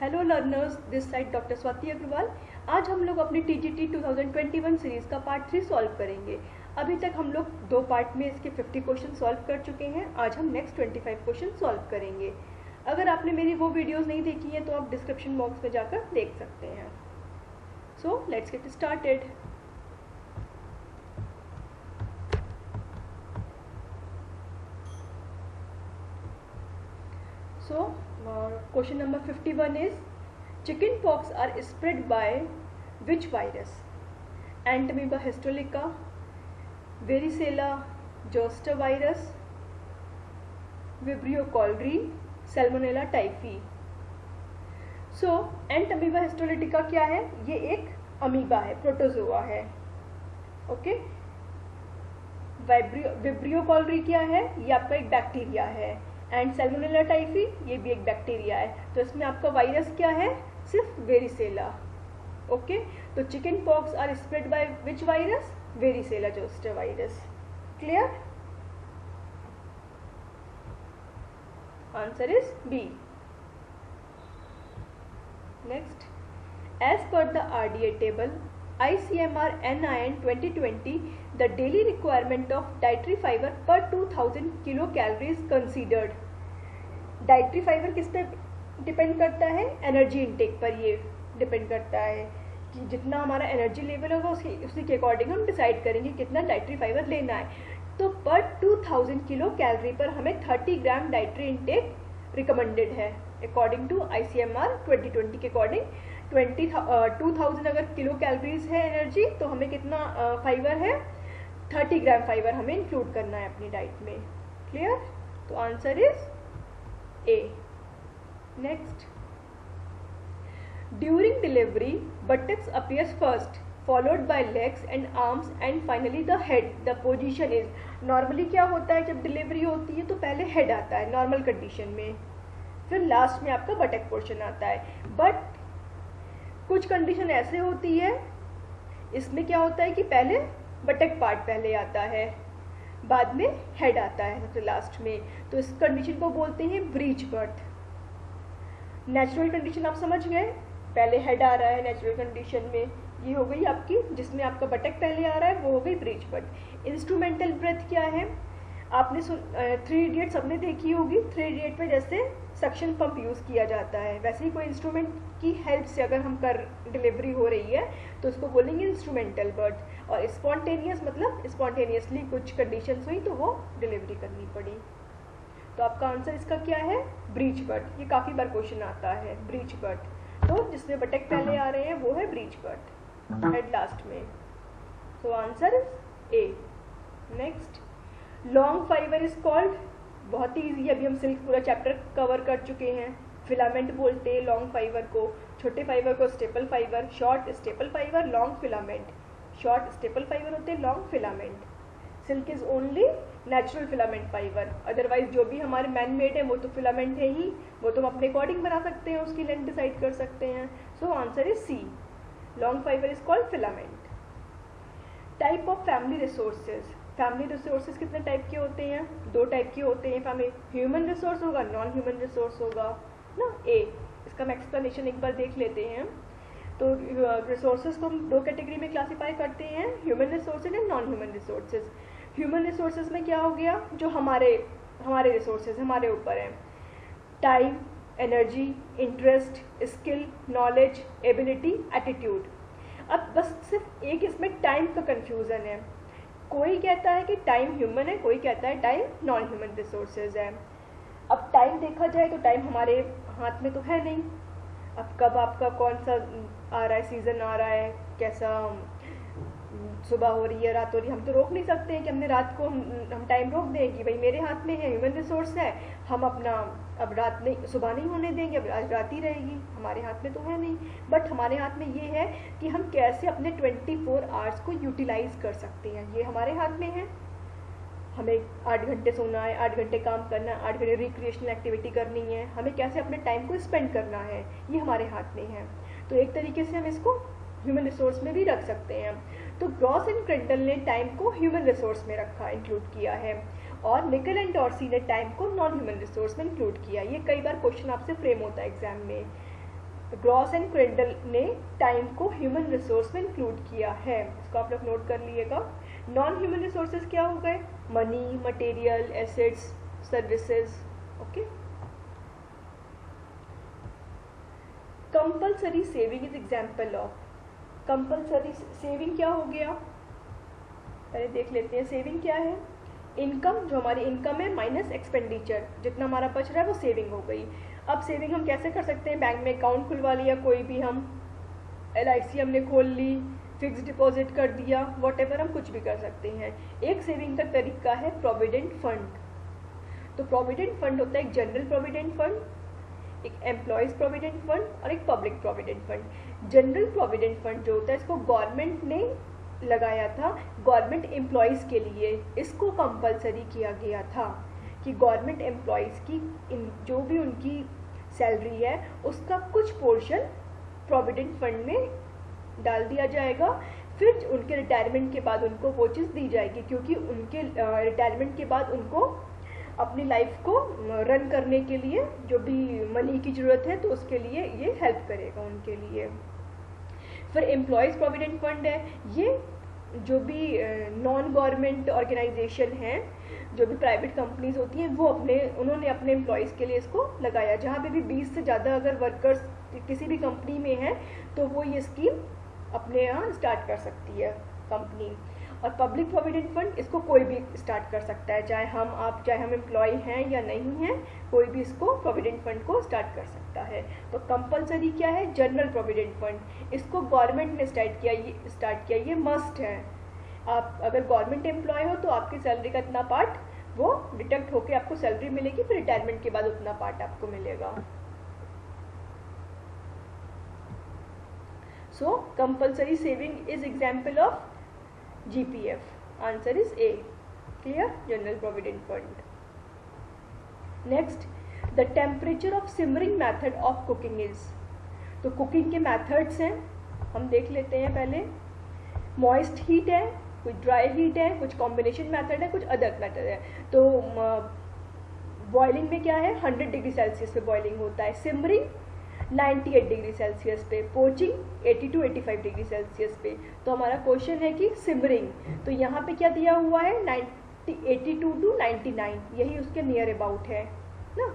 Hello learners, this side doctor Swati Agarwal. आज हम लोग अपनी टीजीटी 2021 सीरीज़ का पार्ट 3 सॉल्व करेंगे। अभी तक हम लोग दो पार्ट में इसके 50 क्वेश्चन सॉल्व कर चुके हैं। आज हम नेक्स्ट 25 क्वेश्चन सॉल्व करेंगे। अगर आपने मेरी वो वीडियोस नहीं देखी हैं तो आप डिस्क्रिप्शन बॉक्स में जाकर देख सकते हैं। So let's get started. So, question number 51 is chicken pox are spread by which virus? Entamoeba histolytica, varicella zoster virus, Vibrio cholerae, Salmonella typhi. So, Entamoeba histolytica क्या है? ये एक अमीबा है, प्रोटोजोआ है। ओके। विब्रियो कॉलरी क्या है? ये आपका एक बैक्टीरिया है। एंड सैल्मोनेला टाइफी ये भी एक बैक्टीरिया है। तो इसमें आपका वायरस क्या है? सिर्फ वेरिसेला। ओके। तो chicken pox are spread by which virus? Varicella zoster virus. Clear? Answer is B. Next, as per the RDA table ICMR NIN 2020 the daily requirement of dietary fiber per 2000 kilocalories considered. Dietary fibre किस पे depend करता है? Energy intake पर ये depend करता है कि जितना हमारा एनर्जी लेवल होगा उसी के अकॉर्डिंग हम डिसाइड करेंगे कितना डाइट्री फाइबर लेना है। तो पर 2000 किलो कैलोरी पर हमें 30 ग्राम डाइट्री इनटेक रिकमेंडेड है अकॉर्डिंग टू ICMR 2020 के अकॉर्डिंग। 2000 अगर किलो कैलोरीज है एनर्जी तो हमें कितना फाइबर है? 30 ग्राम फाइबर हमें इंक्लूड करना है अपनी डाइट में। क्लियर? तो answer is a. Next, during delivery buttocks appears first followed by legs and arms and finally the head. The position is, normally क्या होता है जब डिलीवरी होती है तो पहले हेड आता है नॉर्मल कंडीशन में, फिर लास्ट में आपका बटक पोर्शन आता है। बट कुछ कंडीशन ऐसे होती है इसमें क्या होता है कि पहले बटक पार्ट पहले आता है, बाद में हेड आता है सबसे लास्ट में। तो इस कंडीशन को बोलते हैं ब्रीच बर्थ। नेचुरल कंडीशन आप समझ गए, पहले हेड आ रहा है नेचुरल कंडीशन में, ये हो गई आपकी जिसमें आपका बटक पहले आ रहा है वो हो गई ब्रीच बर्थ। इंस्ट्रूमेंटल ब्रेथ क्या है? आपने 3 इडियट सबने देखी होगी। 3 इडियट में जैसे सक्शन पंप यूज़ किया जाता है वैसे ही कोई इंस्ट्रूमेंट की हेल्प से अगर हम कर डिलीवरी हो रही है तो उसको बोलेंगे इंस्ट्रूमेंटल बर्थ। और स्पॉन्टेनियस मतलब स्पॉन्टेनियसली कुछ कंडीशंस हुई तो वो डिलीवरी करनी पड़ी। तो आपका आंसर इसका क्या है? Breach birth. ये काफ़ी बार क्वेश्चन आता है ब्रीच बर्थ। तो जिसमें बटक पहले आ रहे हैं वो है ब्रीच बर्थ, हेड लास्ट में। तो answer is a. Next, long fibre is called, बहुत ही ईजी, अभी हम सिल्क पूरा चैप्टर कवर कर चुके हैं। फिलामेंट बोलते हैं लॉन्ग फाइबर को, छोटे फाइबर को staple fibre, short staple fibre, long filament. Short staple fibre होते हैं, long filament. Silk is only natural filament fibre, otherwise जो भी हमारे मैन मेड है वो तो फिलामेंट है ही, वो तो हम अपने अकॉर्डिंग बना सकते हैं, उसकी लेंथ डिसाइड कर सकते हैं। So answer is C, long fibre is called filament. Type of family resources. Family resources कितने टाइप के होते हैं? 2 टाइप के होते हैं फैमिली। ह्यूमन रिसोर्स होगा, नॉन ह्यूमन रिसोर्स होगा ना। ए, इसका हम एक्सप्लेनेशन एक बार देख लेते हैं। तो रिसोर्सेज को हम 2 कैटेगरी में क्लासीफाई करते हैं, human resources and non human resources. Human resources में क्या हो गया? जो हमारे रिसोर्सेज हमारे ऊपर हैं, time, energy, interest, skill, knowledge, ability, attitude. अब बस सिर्फ एक इसमें टाइम का कंफ्यूजन है, कोई कहता है कि टाइम ह्यूमन है, कोई कहता है टाइम नॉन ह्यूमन रिसोर्सेज है। अब टाइम देखा जाए तो टाइम हमारे हाथ में तो है नहीं। अब कब आपका कौन सा आ रहा है, सीजन आ रहा है, कैसा सुबह हो रही है, रात हो रही है, हम तो रोक नहीं सकते हैं कि हमने रात को हम टाइम रोक दें कि भाई मेरे हाथ में है, ह्यूमन रिसोर्स है, हम अपना अब रात नहीं, सुबह नहीं होने देंगे, अब आज रात ही रहेगी, हमारे हाथ में तो है नहीं। बट हमारे हाथ में ये है कि हम कैसे अपने 24 आवर्स को यूटिलाइज कर सकते हैं, ये हमारे हाथ में है। हमें 8 घंटे सोना है, 8 घंटे काम करना है, 8 घंटे रिक्रिएशनल एक्टिविटी करनी है, हमें कैसे अपने टाइम को स्पेंड करना है, ये हमारे हाथ में है। तो एक तरीके से हम इसको ह्यूमन रिसोर्स में भी रख सकते हैं। तो ग्रॉस एंड क्रेंडल ने टाइम को ह्यूमन रिसोर्स में रखा, इंक्लूड किया है। और निकल एंड डॉर्सी ने टाइम को नॉन ह्यूमन रिसोर्स में इंक्लूड किया। ये कई बार क्वेश्चन आपसे फ्रेम होता है एग्जाम में। ग्रॉस एंड क्रेंडल ने टाइम को ह्यूमन रिसोर्स में इंक्लूड किया है, इसको आप लोग नोट कर लीजिएगा। नॉन ह्यूमन रिसोर्सेज क्या हो गए? Money, material, assets, services. Okay. Compulsory saving is example of. Compulsory saving क्या हो गया, पहले देख लेते हैं। सेविंग क्या है? इनकम, जो हमारी इनकम है माइनस एक्सपेंडिचर, जितना हमारा बच रहा है वो सेविंग हो गई। अब सेविंग हम कैसे कर सकते हैं? बैंक में अकाउंट खुलवा लिया कोई भी, हम LIC हमने खोल ली, फिक्स डिपॉजिट कर दिया, वॉटेवर, हम कुछ भी कर सकते हैं। एक सेविंग का तरीका है प्रोविडेंट फंड। तो प्रोविडेंट फंड होता है एक जनरल प्रोविडेंट फंड, एक एम्प्लॉयज प्रोविडेंट फंड और एक public provident fund. General provident fund जो होता है इसको गवर्नमेंट ने लगाया था गवर्नमेंट एम्प्लॉयज़ के लिए, इसको कंपलसरी किया गया था कि गवर्नमेंट एम्प्लॉयज़ की जो भी उनकी सैलरी है उसका कुछ पोर्शन प्रोविडेंट फंड में डाल दिया जाएगा, फिर उनके रिटायरमेंट के बाद उनको वो चीज़ दी जाएगी, क्योंकि उनके रिटायरमेंट के बाद उनको अपनी लाइफ को रन करने के लिए जो भी मनी की ज़रूरत है तो उसके लिए ये हेल्प करेगा उनके लिए। फिर एम्प्लॉयज़ प्रोविडेंट फंड है, ये जो भी नॉन गवर्नमेंट ऑर्गेनाइजेशन हैं, जो भी प्राइवेट कंपनीज होती हैं, वो उन्होंने अपने एम्प्लॉयज़ के लिए इसको लगाया। जहाँ पे भी 20 से ज़्यादा अगर वर्कर्स किसी भी कंपनी में हैं तो वो ये स्कीम अपने यहाँ स्टार्ट कर सकती है कंपनी। और पब्लिक प्रोविडेंट फंड, इसको कोई भी स्टार्ट कर सकता है, चाहे हम एम्प्लॉय हैं या नहीं हैं, कोई भी इसको प्रोविडेंट फंड को स्टार्ट कर सकता है। तो कंपलसरी क्या है? जनरल प्रोविडेंट फंड, इसको गवर्नमेंट ने स्टार्ट किया, ये मस्ट है। आप अगर गवर्नमेंट एम्प्लॉय हो तो आपकी सैलरी का इतना पार्ट वो डिडक्ट होकर आपको सैलरी मिलेगी, फिर रिटायरमेंट के बाद उतना पार्ट आपको मिलेगा। So compulsory saving is example of GPF. Answer is A. Clear? General Provident Fund. Next, the temperature of simmering method of cooking is. तो कुकिंग के मेथड्स हैं, हम देख लेते हैं पहले। मॉइस्ट हीट है, कुछ ड्राई हीट है, कुछ कॉम्बिनेशन मेथड है, कुछ अदर मेथड है। तो बॉइलिंग में क्या है? 100 डिग्री सेल्सियस पे बॉइलिंग होता है। सिमरिंग 98 डिग्री सेल्सियस पे, पोचिंग 80 to 85 डिग्री सेल्सियस पे। तो हमारा क्वेश्चन है कि सिमरिंग, तो यहाँ पे क्या दिया हुआ है? 82 to 99, यही उसके नियर अबाउट है ना।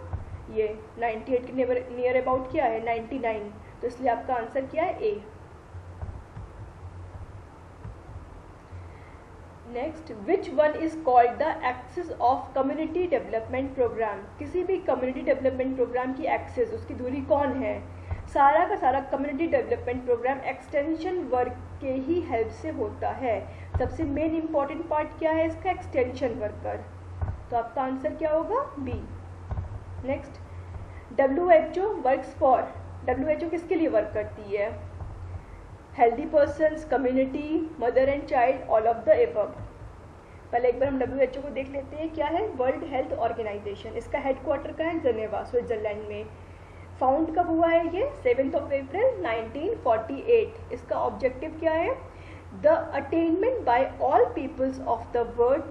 ये 98 के नियर अबाउट क्या है? 99, तो इसलिए आपका आंसर क्या है? A. Next, which one is called the access of community development programme. किसी भी कम्युनिटी डेवलपमेंट प्रोग्राम की एक्सेस, उसकी दूरी कौन है? सारा का सारा community development programme extension work के ही हेल्प से होता है। सबसे मेन इंपॉर्टेंट पार्ट क्या है इसका? Extension worker. तो आपका आंसर क्या होगा? B. Next, WHO works for. WHO किसके लिए वर्क करती है? Healthy persons, community, mother and child, all of the above. पहले एक बार हम WHO को देख लेते हैं क्या है। वर्ल्ड हेल्थ ऑर्गेनाइजेशन, इसका हेडक्वार्टर का है जेनेवा, स्विट्जरलैंड में। फाउंड कब हुआ है ये? 7 अप्रैल 1948। इसका ऑब्जेक्टिव क्या है? The attainment by all peoples of the world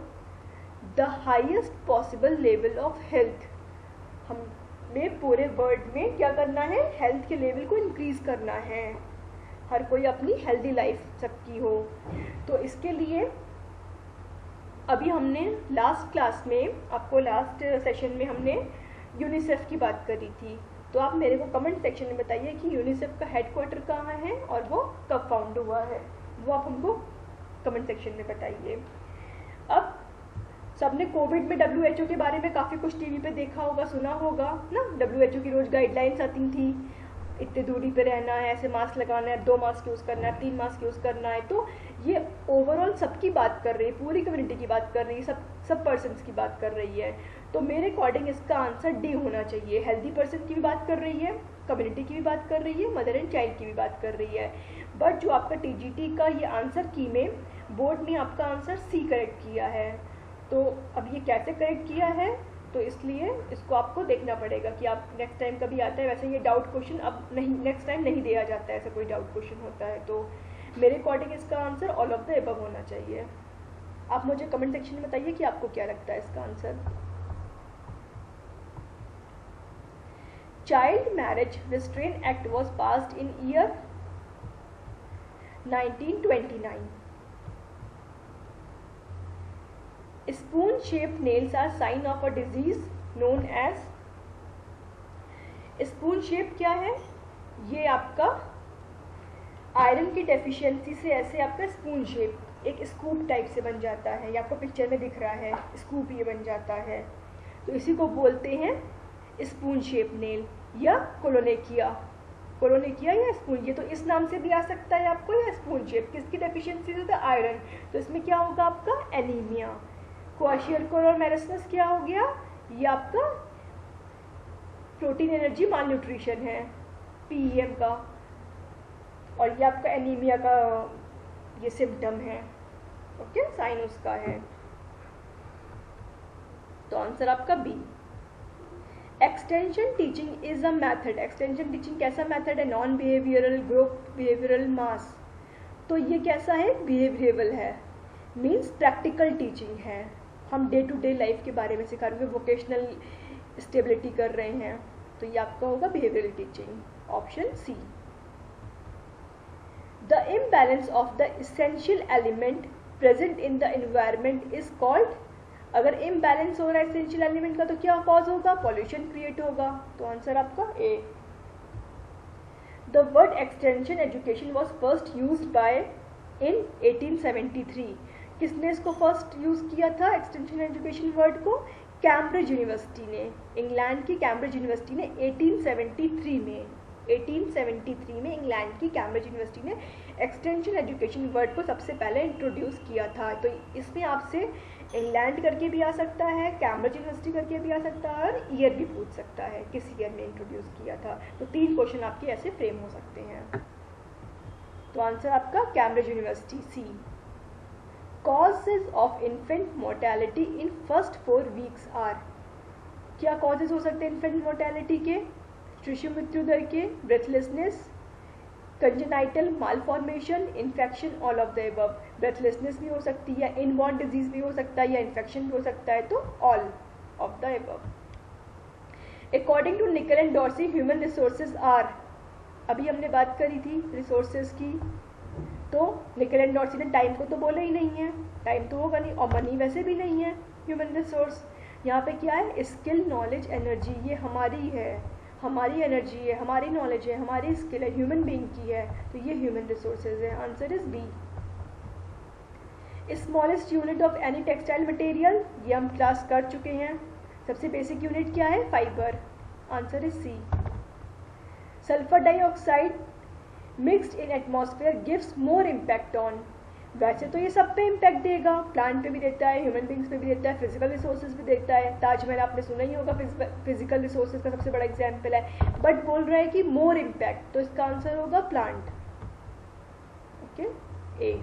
the highest possible level of health. हमें पूरे वर्ल्ड में क्या करना है? हेल्थ के लेवल को इंक्रीज करना है, हर कोई अपनी हेल्दी लाइफ सबकी हो। तो इसके लिए अभी हमने लास्ट क्लास में, आपको लास्ट सेशन में हमने यूनिसेफ की बात करी थी। तो आप मेरे को कमेंट सेक्शन में बताइए कि यूनिसेफ का हेडक्वार्टर कहाँ है और वो कब फाउंड हुआ है, वो आप हमको कमेंट सेक्शन में बताइए। अब सबने कोविड में WHO के बारे में काफ़ी कुछ टीवी पे देखा होगा, सुना होगा ना। WHO की रोज गाइडलाइंस आती थी, इतने दूरी पे रहना है, ऐसे मास्क लगाना है, 2 मास्क यूज़ करना है, 3 मास्क यूज़ करना है। तो ये ओवरऑल सबकी बात कर रही है, पूरी कम्युनिटी की बात कर रही है, सब पर्सन्स की बात कर रही है। तो मेरे अकॉर्डिंग इसका आंसर डी होना चाहिए। हेल्दी पर्सन की भी बात कर रही है, कम्युनिटी की भी बात कर रही है, मदर एंड चाइल्ड की भी बात कर रही है। बट जो आपका TGT का ये आंसर की में बोर्ड ने आपका आंसर सी करेक्ट किया है। तो अब ये कैसे करेक्ट किया है, तो इसलिए इसको आपको देखना पड़ेगा कि आप नेक्स्ट टाइम कभी आता है। वैसे ये डाउट क्वेश्चन अब नहीं, नेक्स्ट टाइम नहीं दिया जाता है, ऐसा कोई डाउट क्वेश्चन होता है। तो मेरे अकॉर्डिंग इसका answer all of the above होना चाहिए। आप मुझे कमेंट सेक्शन में बताइए कि आपको क्या लगता है इसका answer. Child marriage restrain act was passed in year 1929. Spoon shaped nails are sign of a disease known as. Spoon shape क्या है? ये आपका आयरन की डेफिशिएंसी से ऐसे आपका स्पून शेप एक स्कूप टाइप से बन जाता है, ये आपको पिक्चर में दिख रहा है, स्कूप ये बन जाता है, तो इसी को बोलते हैं स्पून शेप नेल या कोलोनेकिया या स्पून. ये तो इस नाम से भी आ सकता है आपको, या स्पून शेप. किसकी डेफिशिएंसी से? आयरन. तो इसमें क्या होगा आपका? एनीमिया. क्वाशियरकोर और मेरेस्मस क्या हो गया? ये आपका प्रोटीन एनर्जी माल न्यूट्रिशन है, पीईएम का, और ये आपका एनीमिया का ये सिम्टम है. ओके, साइन उसका है. तो आंसर आपका B. Extension teaching is a method. Extension teaching कैसा मेथड है? Non behavioural, group behavioural, mass. तो ये कैसा है? बिहेवियरल है, मीन्स प्रैक्टिकल टीचिंग है. हम डे टू डे लाइफ के बारे में सिखा रहे हैं, वोकेशनल स्टेबिलिटी कर रहे हैं, तो ये आपका होगा behavioural teaching. Option C. The imbalance of the essential element present in the environment is called. अगर इम्बैलेंस हो रहा है एसेंशियल एलिमेंट का तो क्या कॉज होगा? पॉल्यूशन क्रिएट होगा. तो आंसर आपका A. The word extension education was first used by in 1873. किसने इसको फर्स्ट यूज किया था एक्सटेंशन एजुकेशन वर्ड को? कैम्ब्रिज यूनिवर्सिटी ने, इंग्लैंड की कैम्ब्रिज यूनिवर्सिटी ने 1873 में इंग्लैंड की कैम्ब्रिज यूनिवर्सिटी ने एक्सटेंशन एजुकेशन वर्ड को सबसे पहले इंट्रोड्यूस किया था. तो इसमें आपसे इंग्लैंड करके भी आ सकता है, कैम्ब्रिज यूनिवर्सिटी करके भी आ सकता है, और ईयर भी पूछ सकता है, किस ईयर में इंट्रोड्यूस किया था. तो 3 क्वेश्चन आपके ऐसे फ्रेम हो सकते हैं. तो आंसर आपका Cambridge University, C. Causes of infant mortality in first 4 weeks are. क्या कॉजेज हो सकते हैं इन्फेंट मोर्टेलिटी के? शिशु मृत्यु दर के, breathlessness, congenital malformation, infection, all of the above. Breathlessness भी हो सकती है, इनबॉर्न डिजीज भी हो सकता है, या इन्फेक्शन भी हो सकता है, तो all of the above. According to Nickell and Dorsey, human resources are. अभी हमने बात करी थी रिसोर्सेज की, तो निकल एंड डॉर्सी ने टाइम को तो बोला ही नहीं है, टाइम तो होगा नहीं, और मनी वैसे भी नहीं है ह्यूमन रिसोर्स. यहाँ पे क्या है? Skill, knowledge, energy. ये हमारी है, हमारी एनर्जी है, हमारी नॉलेज है, हमारी स्किल है, ह्यूमन बीइंग की है, तो ये ह्यूमन रिसोर्सेज है. Answer is B. Smallest unit of any textile material, ये हम क्लास कर चुके हैं. सबसे बेसिक यूनिट क्या है? Fibre. Answer is C. Sulphur dioxide mixed in atmosphere gives more impact on. वैसे तो ये सब पे इम्पैक्ट देगा, प्लांट पे भी देता है, ह्यूमन बींग्स पे भी देता है, फिजिकल रिसोर्सेज भी देता है. ताजमहल आपने सुना ही होगा, फिजिकल रिसोर्सेज का सबसे बड़ा एग्जाम्पल है, बट बोल रहा है कि मोर इम्पैक्ट, तो इसका आंसर होगा plant. Okay, A.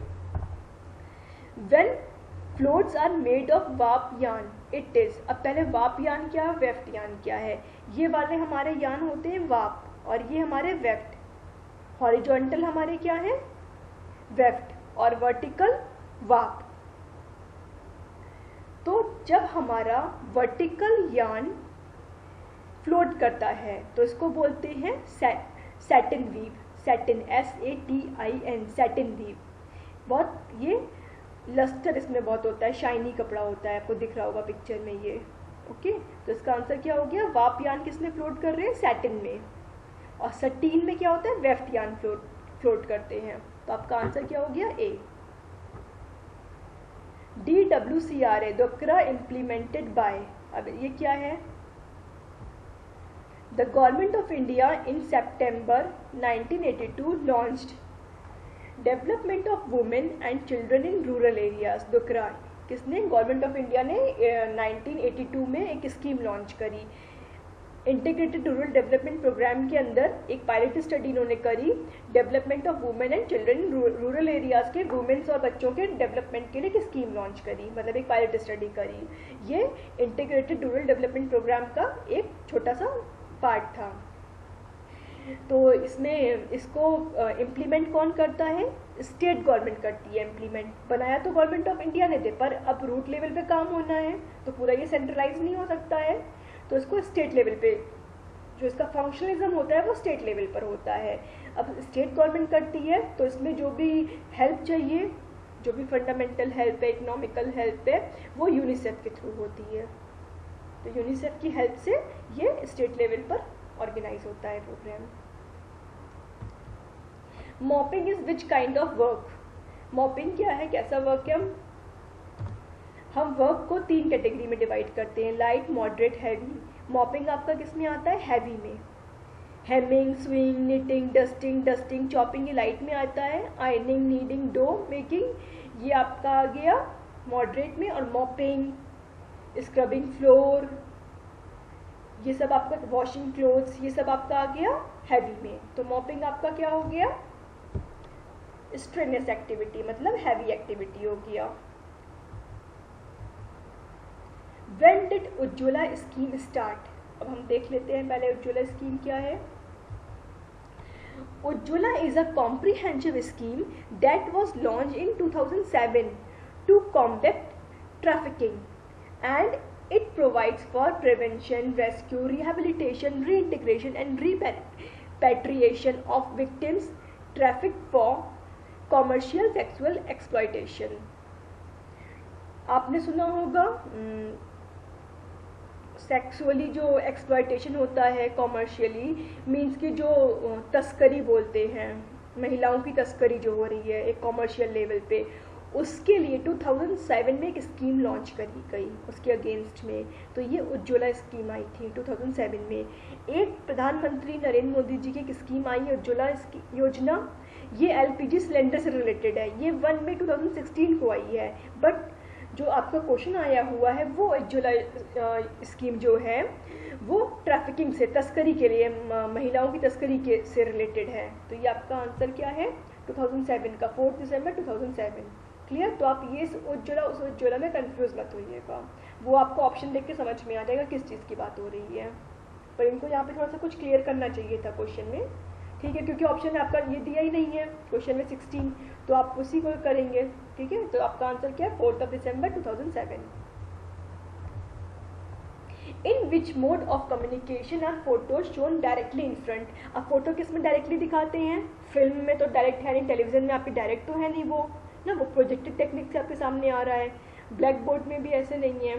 When floats are made of warp yarn it is. अब पहले वाप यान क्या है, वेफ्ट यान क्या है? ये वाले हमारे यान होते हैं वाप, और ये हमारे वेफ्ट. हॉरिजॉन्टल हमारे क्या है? वेफ्ट, और वर्टिकल वाप. तो जब हमारा वर्टिकल यान फ्लोट करता है तो इसको बोलते हैं satin weave. Satin, SATIN, satin weave. बहुत ये लस्टर इसमें बहुत होता है, शाइनी कपड़ा होता है, आपको दिख रहा होगा पिक्चर में ये. ओके, तो इसका आंसर क्या हो गया? वाप यान किसमें फ्लोट कर रहे हैं? सैटिन में. और सटीन में क्या होता है? वेफ्ट यान फ्लोट करते हैं. तो आपका आंसर क्या हो गया? ए. DWCRA, डोकरा इम्प्लीमेंटेड बाय. अब ये क्या है? The government of India in September 1982 launched development of women and children in rural areas. डोकरा किसने? गवर्नमेंट ऑफ इंडिया ने 1982 में एक स्कीम लॉन्च करी. इंटीग्रेटेड रूरल डेवलपमेंट प्रोग्राम के अंदर एक पायलट स्टडी इन्होंने करी, development of women and children in rural areas के वुमेन्स और बच्चों के डेवलपमेंट के लिए एक स्कीम लॉन्च करी, मतलब एक पायलट स्टडी करी. ये इंटीग्रेटेड रूरल डेवलपमेंट प्रोग्राम का एक छोटा सा पार्ट था. तो इसमें इसको इम्प्लीमेंट कौन करता है? स्टेट गवर्नमेंट करती है इम्प्लीमेंट. बनाया तो गवर्नमेंट ऑफ इंडिया ने थे, पर अब रूट लेवल पे काम होना है तो पूरा ये सेंट्रलाइज नहीं हो सकता है, तो इसको स्टेट लेवल पे जो इसका फंक्शनलिज्म होता है वो स्टेट लेवल पर होता है। अब स्टेट गवर्नमेंट करती है तो इसमें जो भी हेल्प चाहिए, जो भी फंडामेंटल हेल्प है, इकोनॉमिकल हेल्प है, वो यूनिसेफ के थ्रू होती है। तो यूनिसेफ की हेल्प से ये स्टेट लेवल पर ऑर्गेनाइज होता है programme. Mopping is which kind of work? Mopping क्या है, कैसा वर्क है? हम वर्क को 3 कैटेगरी में डिवाइड करते हैं, लाइट, मॉडरेट, हैवी। मॉपिंग आपका किस में आता है? हैवी में। Hemming, sewing, knitting, dusting, chopping ये लाइट में आता है। आयरनिंग, नीडिंग, डो मेकिंग ये आपका आ गया मॉडरेट में। और मॉपिंग, स्क्रबिंग फ्लोर, ये सब आपका, वॉशिंग क्लोथ्स, ये सब आपका आ गया हैवी में। तो मॉपिंग आपका क्या हो गया? स्ट्रेनियस एक्टिविटी, मतलब हैवी एक्टिविटी हो गया। When did Ujjwala scheme start? अब हम देख लेते हैं पहले उज्ज्वला स्कीम क्या है। Ujjwala is a comprehensive scheme that was launch in 2007 to combat trafficking and it provides for prevention, rescue, rehabilitation, reintegration and repatriation of victims trafficked for commercial sexual exploitation। आपने सुना होगा सेक्सुअली जो एक्सप्लॉयटेशन होता है commercially, means कि जो तस्करी बोलते हैं, महिलाओं की तस्करी जो हो रही है एक कॉमर्शियल लेवल पे, उसके लिए 2007 में एक स्कीम लॉन्च करी गई उसके अगेंस्ट में। तो ये उज्ज्वला स्कीम आई थी 2007 में। एक प्रधानमंत्री नरेंद्र मोदी जी की एक स्कीम आई है उज्ज्वला योजना। ये एलपीजी सिलेंडर से रिलेटेड है। ये 1 मई 2016 को आई है। बट जो आपका क्वेश्चन आया हुआ है वो उज्ज्वला स्कीम जो है वो ट्रैफिकिंग से, तस्करी के लिए, महिलाओं की तस्करी के से रिलेटेड है। तो ये आपका आंसर क्या है? 2007 का 4 दिसंबर 2007। क्लियर? तो आप ये उज्ज्वला उस उज्ज्वला में कंफ्यूज मत होइएगा, वो आपको ऑप्शन देख के समझ में आ जाएगा किस चीज़ की बात हो रही है। पर इनको यहाँ पे थोड़ा सा कुछ क्लियर करना चाहिए था क्वेश्चन में, ठीक है, क्योंकि ऑप्शन आपका ये दिया ही नहीं है क्वेश्चन में 16, तो आप उसी को करेंगे। ठीक है, तो आपका आंसर क्या है? 4 दिसंबर 2007। In which mode of communication are photo shown directly in front? अब फोटो किस में डायरेक्टली दिखाते हैं? फिल्म में तो डायरेक्ट है नहीं, टेलीविजन में आपकी डायरेक्ट तो है नहीं वो ना, वो प्रोजेक्टेड टेक्निक से आपके सामने आ रहा है। ब्लैक बोर्ड में भी ऐसे नहीं है।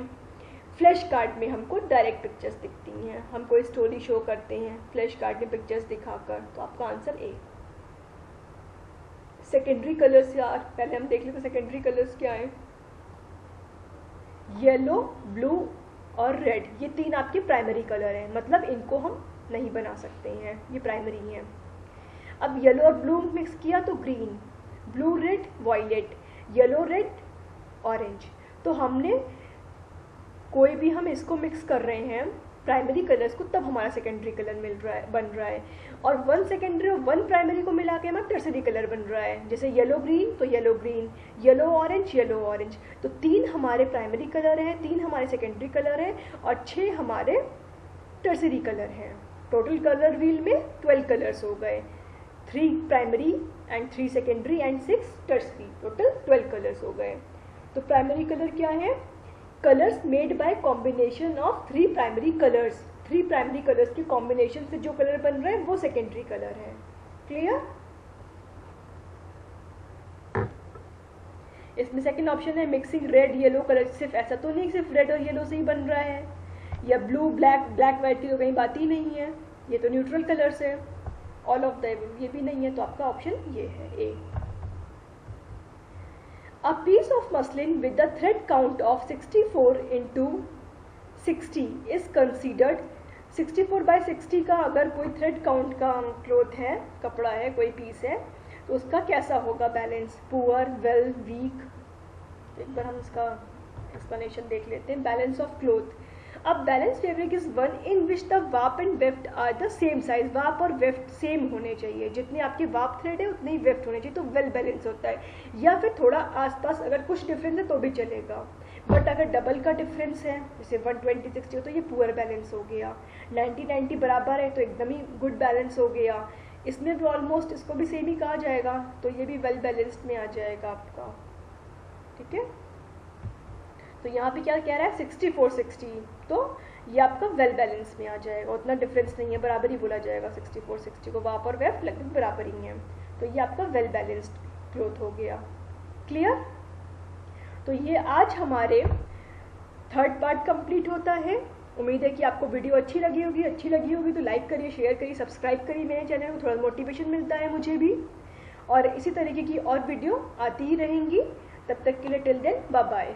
फ्लैश कार्ड में हमको डायरेक्ट पिक्चर्स दिखती हैं, हम कोई स्टोरी शो करते हैं फ्लैश कार्ड में पिक्चर्स दिखाकर। तो आपका आंसर ए। सेकेंडरी कलर्स यार पहले हम देख लेते हैं सेकेंडरी कलर्स क्या है। येलो, ब्लू और रेड, ये 3 आपके प्राइमरी कलर हैं, मतलब इनको हम नहीं बना सकते हैं, ये प्राइमरी हैं। अब येलो और ब्लू मिक्स किया तो green, blue red violet, yellow red orange. तो हमने कोई भी हम इसको मिक्स कर रहे हैं प्राइमरी कलर्स को, तब हमारा सेकेंडरी कलर बन रहा है। और 1 सेकेंडरी और 1 प्राइमरी को मिला के हमारा टर्सरी कलर बन रहा है। जैसे येलो ग्रीन तो येलो ग्रीन, येलो ऑरेंज। तो 3 हमारे प्राइमरी कलर हैं, 3 हमारे सेकेंडरी कलर हैं और 6 हमारे टर्सरी कलर हैं। टोटल कलर व्हील में 12 कलर्स हो गए, 3 primary and 3 secondary and 6 tertiary, total 12 colours हो गए। तो प्राइमरी कलर क्या है? Colours made by combination of 3 primary colours. 3 primary colours के कॉम्बिनेशन से जो कलर बन रहे हैं वो सेकेंडरी कलर है। क्लियर? इसमें सेकंड ऑप्शन है मिक्सिंग रेड येलो कलर। सिर्फ ऐसा तो नहीं सिर्फ रेड और येलो से ही बन रहा है, या ब्लू ब्लैक व्हाइट की तो कहीं बात ही नहीं है, ये तो न्यूट्रल कलर्स है। ऑल ऑफ द ये भी नहीं है, तो आपका ऑप्शन ये है ए। A piece of muslin with the thread count of 64 into 60 is considered 64 by 60 का अगर कोई थ्रेड काउंट का क्लोथ है, कपड़ा है, कोई पीस है, तो उसका कैसा होगा बैलेंस? Poor, well, week. एक बार हम इसका एक्सप्लेनेशन देख लेते हैं। Balance of cloth. अब balance fabric is one in which the warp and weft are the same size. Warp और वेफ्ट सेम होने चाहिए, जितने आपके वाप थ्रेड है उतने ही वेफ्ट होने चाहिए, तो वेल बैलेंस होता है। या फिर थोड़ा आसपास अगर कुछ डिफरेंस है तो भी चलेगा, बट अगर डबल का डिफरेंस है जैसे 120-60 हो तो ये पुअर बैलेंस हो गया। 90-90 बराबर है तो एकदम ही गुड बैलेंस हो गया। इसमें भी ऑलमोस्ट इसको भी सेम ही कहा जाएगा, तो ये भी वेल बैलेंस्ड में आ जाएगा आपका। ठीक है, तो यहाँ पे क्या कह रहा है 64-60, तो ये आपका वेल बैलेंस में आ जाएगा, उतना डिफरेंस नहीं है, बराबर ही बोला जाएगा 64-60 को, वाप और वेफ लगभग बराबर ही हैं। तो ये आपका वेल बैलेंस्ड ग्रोथ हो गया। क्लियर? तो ये आज हमारे थर्ड पार्ट कंप्लीट होता है। उम्मीद है कि आपको वीडियो अच्छी लगी होगी तो लाइक करिए, शेयर करिए, सब्सक्राइब करिए मेरे चैनल को, थोड़ा मोटिवेशन मिलता है मुझे भी। और इसी तरीके की और वीडियो आती ही रहेंगी। तब तक के लिए टिल देन बाय बाय।